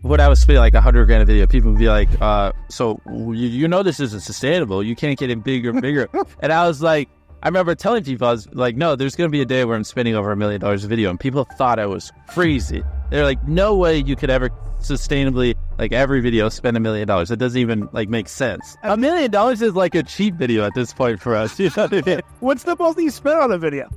when I was spending like $100,000 a video, people would be like, so you know this isn't sustainable. You can't get it bigger and bigger. And I was like, I remember telling people, I was like, no, there's going to be a day where I'm spending over $1 million a video. And people thought I was crazy. They're like, no way you could ever sustainably, like every video, spend $1 million. It doesn't even like make sense. $1 million is like a cheap video at this point for us. You know what I mean? What's the most you spent on a video?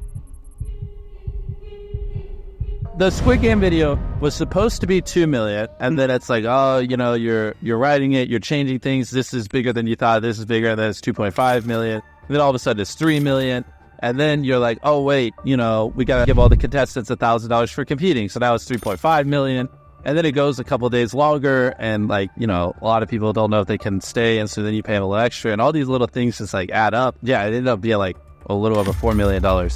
The Squid Game video was supposed to be $2 million, and then it's like, oh, you know, you're writing it, you're changing things. This is bigger than you thought. This is bigger, and then it's $2.5 million. And then all of a sudden it's $3 million. And then you're like, oh, wait, you know, we got to give all the contestants $1,000 for competing. So now it's $3.5 million. And then it goes a couple of days longer. And like, you know, a lot of people don't know if they can stay. And so then you pay them a little extra. And all these little things just like add up. Yeah, it ended up being like a little over $4 million.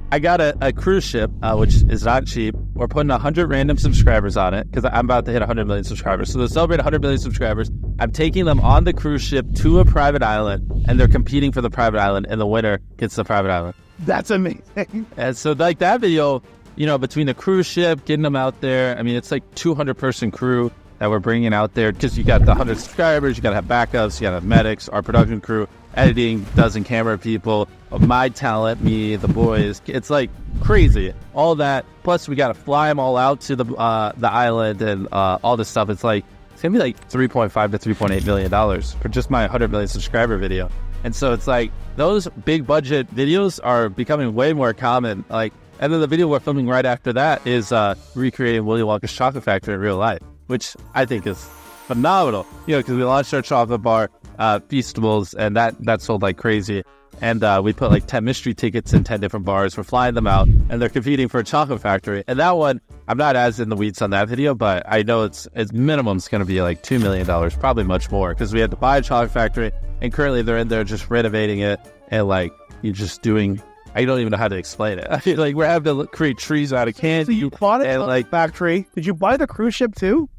I got a cruise ship, which is not cheap. We're putting 100 random subscribers on it because I'm about to hit 100 million subscribers. So to celebrate 100 million subscribers, I'm taking them on the cruise ship to a private island, and they're competing for the private island, and the winner gets the private island. That's amazing. And so like that video, you know, between the cruise ship, getting them out there, I mean, it's like 200-person crew that we're bringing out there because you got the 100 subscribers, you got to have backups, you got to have medics, our production crew, editing, dozen camera people, my talent, me, the boys. It's like crazy. All that. Plus, we got to fly them all out to the island and all this stuff. It's like, it's going to be like $3.5 to $3.8 million for just my 100 million subscriber video. And so it's like those big budget videos are becoming way more common. Like, and then the video we're filming right after that is recreating Willy Wonka's Chocolate Factory in real life, which I think is phenomenal. You know, because we launched our chocolate bar, Feastables, and that sold like crazy. And we put like 10 mystery tickets in 10 different bars. We're flying them out, and they're competing for a chocolate factory. And that one, I'm not as in the weeds on that video, but I know it's minimum it's going to be like $2 million, probably much more, because we had to buy a chocolate factory, and currently they're in there just renovating it, and like you're just doing. I don't even know how to explain it. I feel like we're having to create trees out of candy. So you bought it and like factory. Did you buy the cruise ship too?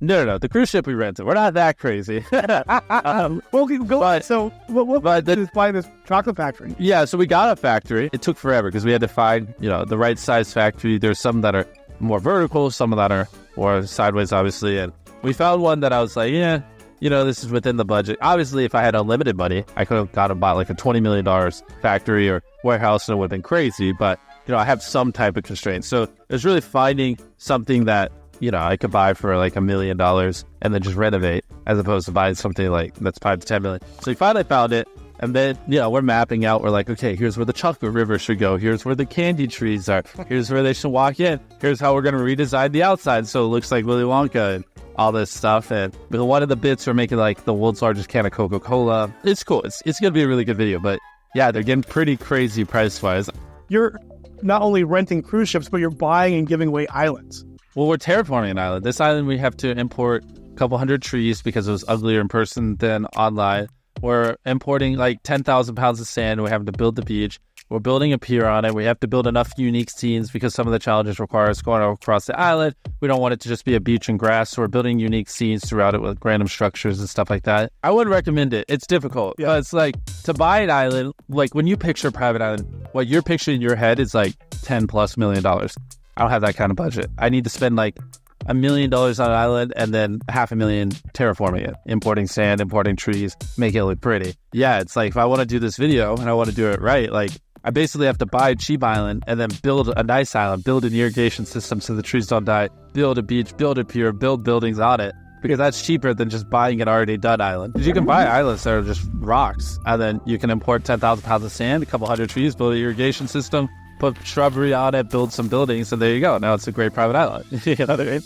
No. The cruise ship we rented. We're not that crazy. Well, go on. So, what is buying this chocolate factory? Yeah, so we got a factory. It took forever because we had to find, you know, the right size factory. There's some that are more vertical, some that are more sideways, obviously. And we found one that I was like, yeah, you know, this is within the budget. Obviously, if I had unlimited money, I could have gone and bought like a $20 million factory or warehouse, and it would have been crazy. But, you know, I have some type of constraints. So it's really finding something that, you know, I could buy for like $1 million and then just renovate, as opposed to buying something like that's 5 to 10 million. So we finally found it, and then, you know, we're mapping out. We're like, okay, here's where the chocolate river should go. Here's where the candy trees are. Here's where they should walk in. Here's how we're going to redesign the outside so it looks like Willy Wonka and all this stuff. And one of the bits we're making like the world's largest can of Coca-Cola. It's cool. It's going to be a really good video. But yeah, they're getting pretty crazy price-wise. You're not only renting cruise ships, but you're buying and giving away islands. Well, we're terraforming an island. This island, we have to import a couple hundred trees because it was uglier in person than online. We're importing like 10,000 pounds of sand. We're having to build the beach. We're building a pier on it. We have to build enough unique scenes because some of the challenges require us going across the island. We don't want it to just be a beach and grass. So we're building unique scenes throughout it with random structures and stuff like that. I wouldn't recommend it. It's difficult. Yeah. But it's like to buy an island, like when you picture a private island, what you're picturing in your head is like $10+ million. I don't have that kind of budget. I need to spend like $1 million on an island and then $500,000 terraforming it, importing sand, importing trees, making it look pretty. Yeah, it's like if I want to do this video and I want to do it right, like I basically have to buy a cheap island and then build a nice island, build an irrigation system so the trees don't die, build a beach, build a pier, build buildings on it, because that's cheaper than just buying an already done island. Because you can buy islands that are just rocks, and then you can import 10,000 pounds of sand, a couple hundred trees, build an irrigation system, put shrubbery on it, build some buildings, and there you go. Now it's a great private island. You know what I mean?